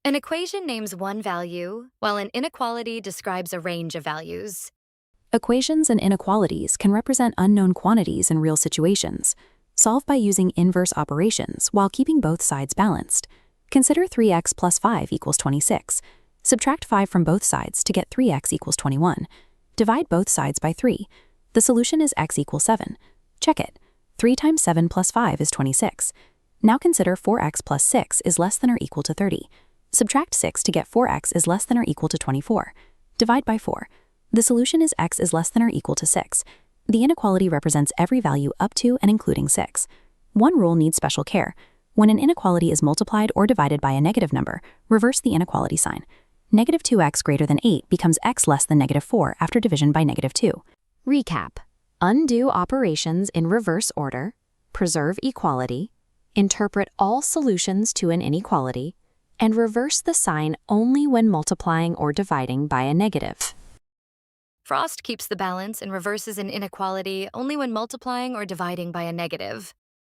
An equation names one value, while an inequality describes a range of values. Equations and inequalities can represent unknown quantities in real situations. Solve by using inverse operations while keeping both sides balanced. Consider 3x plus 5 equals 26. Subtract 5 from both sides to get 3x equals 21. Divide both sides by 3. The solution is x equals 7. Check it. 3 times 7 plus 5 is 26. Now consider 4x plus 6 is less than or equal to 30. Subtract 6 to get 4x is less than or equal to 24. Divide by 4. The solution is x is less than or equal to 6. The inequality represents every value up to and including 6. One rule needs special care. When an inequality is multiplied or divided by a negative number, reverse the inequality sign. Negative 2x greater than 8 becomes x less than negative 4 after division by negative 2. Recap. Undo operations in reverse order, preserve equality, interpret all solutions to an inequality, and reverse the sign only when multiplying or dividing by a negative. Frost keeps the balance and reverses an inequality only when multiplying or dividing by a negative.